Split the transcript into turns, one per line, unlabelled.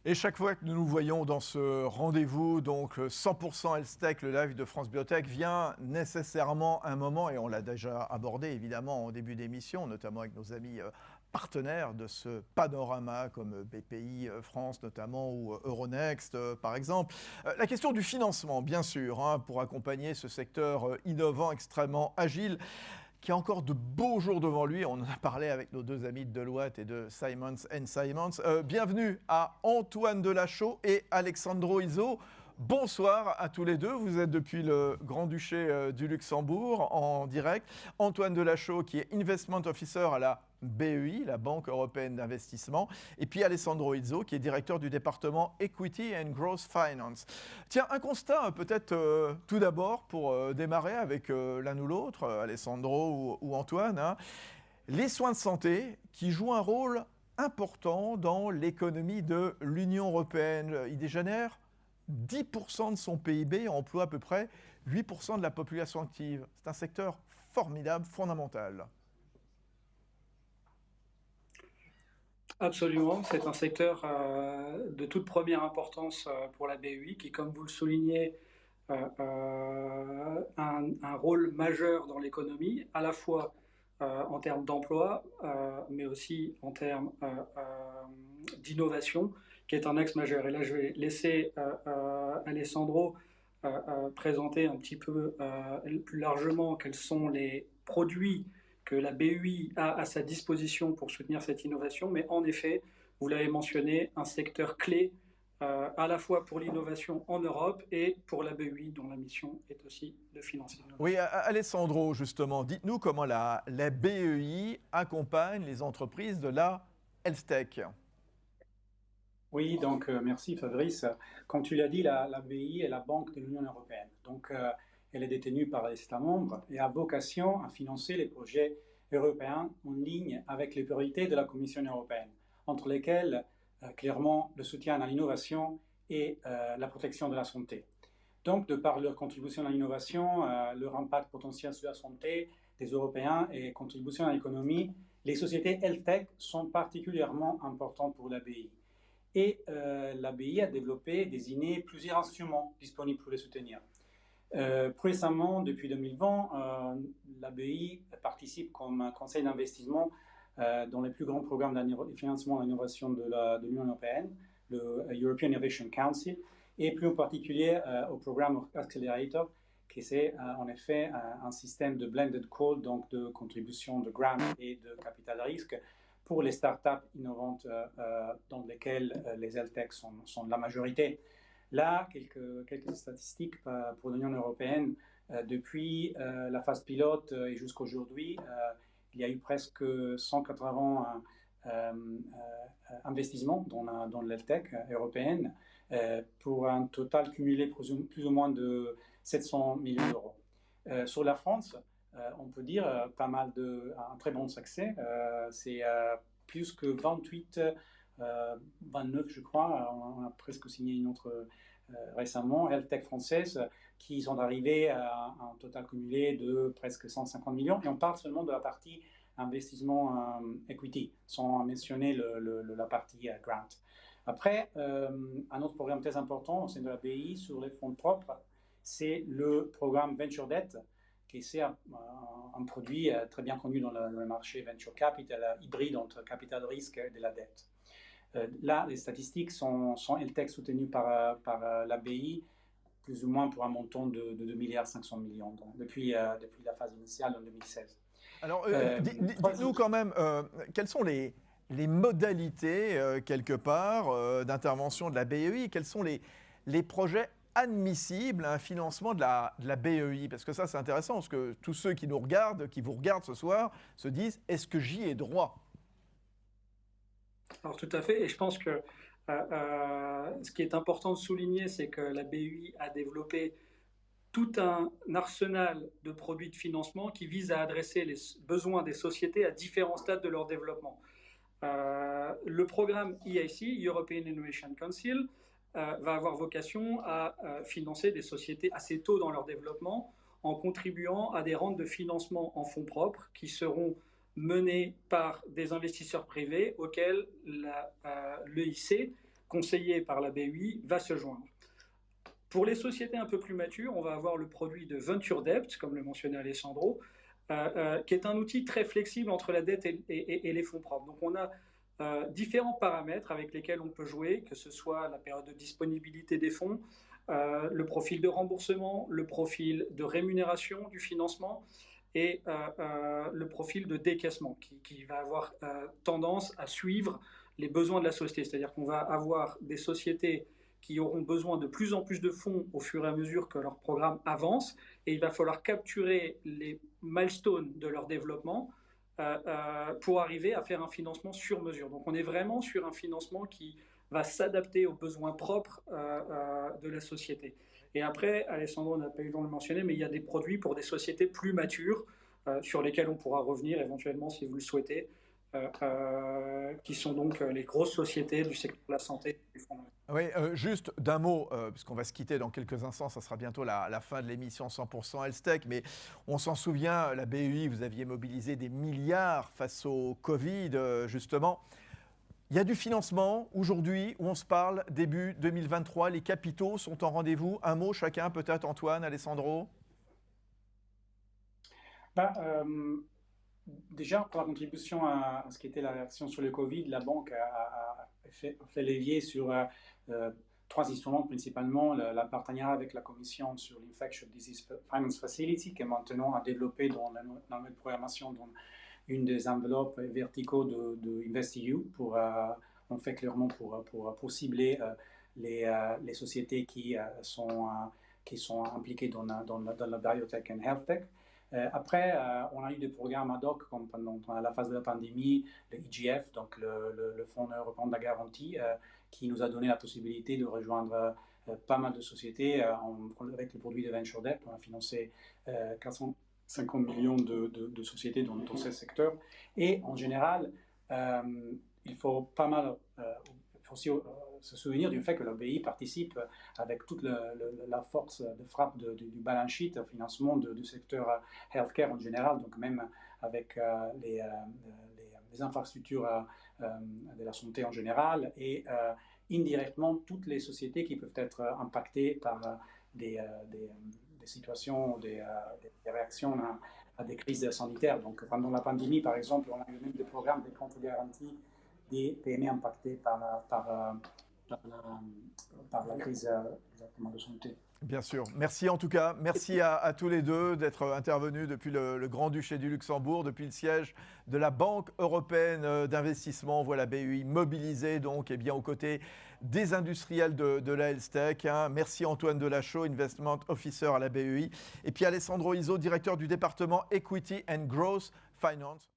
Et chaque fois que nous nous voyons dans ce rendez-vous, donc 100% Health Tech, le live de France Biotech, vient nécessairement un moment, et on l'a déjà abordé évidemment en début d'émission, notamment avec nos amis partenaires de ce panorama comme BPI France notamment ou Euronext par exemple. La question du financement, bien sûr, hein, pour accompagner ce secteur innovant, extrêmement agile, qui a encore de beaux jours devant lui. On en a parlé avec nos deux amis de Deloitte et de Simons & Simons. Bienvenue à Antoine Delachaux et Alessandro Izzo. Bonsoir à tous les deux. Vous êtes depuis le Grand-Duché du Luxembourg en direct. Antoine Delachaux qui est Investment Officer à la BEI, la Banque Européenne d'Investissement, et puis Alessandro Izzo qui est directeur du département Equity and Growth Finance. Tiens, un constat peut-être tout d'abord pour démarrer avec l'un ou l'autre, Alessandro ou Antoine. Hein. Les soins de santé qui jouent un rôle important dans l'économie de l'Union européenne. Il génère 10% de son PIB et emploie à peu près 8% de la population active. C'est un secteur formidable, fondamental.
Absolument, c'est un secteur de toute première importance pour la BEI qui, comme vous le soulignez, un rôle majeur dans l'économie, à la fois en termes d'emploi, mais aussi en termes d'innovation, qui est un axe majeur. Et là, je vais laisser Alessandro présenter un petit peu plus largement quels sont les produits que la BEI a à sa disposition pour soutenir cette innovation. Mais en effet, vous l'avez mentionné, un secteur clé à la fois pour l'innovation en Europe et pour la BEI, dont la mission est aussi de financer l'innovation.
Oui, Alessandro, justement, dites-nous comment la BEI accompagne les entreprises de la Health Tech.
Oui, donc merci Fabrice. Comme tu l'as dit, la BEI est la Banque de l'Union européenne. Donc, elle est détenue par les États membres et a vocation à financer les projets européens en ligne avec les priorités de la Commission européenne, entre lesquelles, clairement, le soutien à l'innovation et la protection de la santé. Donc, de par leur contribution à l'innovation, leur impact potentiel sur la santé des Européens et contribution à l'économie, les sociétés Health Tech sont particulièrement importantes pour la BEI. Et la BEI a développé, désigné plusieurs instruments disponibles pour les soutenir. Plus récemment, depuis 2020, la BEI participe comme un conseil d'investissement dans les plus grands programmes de financement de l'innovation de l'Union européenne, le European Innovation Council, et plus en particulier au programme Accelerator, qui c'est en effet un système de blended call, donc de contribution de grants et de capital risque, pour les startups innovantes dans lesquelles les Health Tech sont la majorité. Là, quelques statistiques pour l'Union européenne. Depuis la phase pilote et jusqu'à aujourd'hui, il y a eu presque 180 investissements dans l'Health Tech européenne pour un total cumulé plus ou moins de 700 millions d'euros. Sur la France, on peut dire un très bon succès. C'est plus que 28, 29 je crois. On a presque signé une autre récemment, Health Tech française, qui sont arrivés à un total cumulé de presque 150 millions. Et on parle seulement de la partie investissement equity, sans mentionner la partie grant. Après, un autre programme très important au sein de la BEI sur les fonds propres, c'est le programme Venture Debt, qui c'est un produit très bien connu dans le marché venture capital, hybride entre capital de risque et de la dette. Là, les statistiques sont Health Tech soutenues par la BEI, plus ou moins pour un montant de 2,5 milliards depuis la phase initiale en 2016.
Alors, dites-nous quand même, quelles sont les modalités, quelque part, d'intervention de la BEI? Quels sont les projets admissible à un financement de la BEI? Parce que ça, c'est intéressant, parce que tous ceux qui vous regardent ce soir, se disent, est-ce que j'y ai droit?
Alors tout à fait, et je pense que ce qui est important de souligner, c'est que la BEI a développé tout un arsenal de produits de financement qui vise à adresser les besoins des sociétés à différents stades de leur développement. Le programme EIC, European Innovation Council, va avoir vocation à financer des sociétés assez tôt dans leur développement en contribuant à des rounds de financement en fonds propres qui seront menés par des investisseurs privés auxquels l'EIC conseillé par la BEI va se joindre. Pour les sociétés un peu plus matures, on va avoir le produit de Venture Debt, comme le mentionnait Alessandro, qui est un outil très flexible entre la dette et les fonds propres. Donc on a différents paramètres avec lesquels on peut jouer, que ce soit la période de disponibilité des fonds, le profil de remboursement, le profil de rémunération du financement et le profil de décaissement qui va avoir tendance à suivre les besoins de la société. C'est-à-dire qu'on va avoir des sociétés qui auront besoin de plus en plus de fonds au fur et à mesure que leur programme avance, et il va falloir capturer les milestones de leur développement pour arriver à faire un financement sur mesure. Donc on est vraiment sur un financement qui va s'adapter aux besoins propres de la société. Et après, Alessandro n'a pas eu le temps de le mentionner, mais il y a des produits pour des sociétés plus matures sur lesquels on pourra revenir éventuellement si vous le souhaitez, qui sont donc les grosses sociétés du secteur de la santé.
Oui, juste d'un mot, puisqu'on va se quitter dans quelques instants, ça sera bientôt la fin de l'émission 100% Health-Tech, mais on s'en souvient, la BEI, vous aviez mobilisé des milliards face au Covid, justement. Il y a du financement aujourd'hui où on se parle début 2023, les capitaux sont en rendez-vous. Un mot chacun, peut-être Antoine, Alessandro.
Déjà, pour la contribution à ce qui était la réaction sur le Covid, la banque a fait levier sur 3 instruments principalement. La partenariat avec la Commission sur l'Infectious Disease Finance Facility, qui est maintenant à développer dans la nouvelle programmation, dans une des enveloppes verticaux de InvestEU, on fait clairement pour cibler les sociétés qui sont impliquées dans la biotech et health tech. Après, on a eu des programmes ad hoc, comme pendant la phase de la pandémie, le EGF, donc le Fonds européen de la garantie, qui nous a donné la possibilité de rejoindre pas mal de sociétés. Avec le produit de Venture Debt, on a financé 450 millions de sociétés dans ce secteur. Et en général, il faut aussi se souvenir du fait que la BEI participe avec toute la force de frappe du balance sheet au financement du secteur healthcare en général, donc même avec les infrastructures de la santé en général et indirectement toutes les sociétés qui peuvent être impactées par des situations, des réactions à des crises sanitaires. Donc pendant la pandémie, par exemple, on a eu même des programmes de comptes garantis des PME impactées par la crise de santé.
Bien sûr. Merci en tout cas. Merci à tous les deux d'être intervenus depuis le Grand-Duché du Luxembourg, depuis le siège de la Banque européenne d'investissement. Voilà, BEI mobilisée donc aux côtés des industriels de la Health Tech. Merci Antoine Delachaux, Investment Officer à la BEI. Et puis Alessandro Izzo, directeur du département Equity and Growth Finance.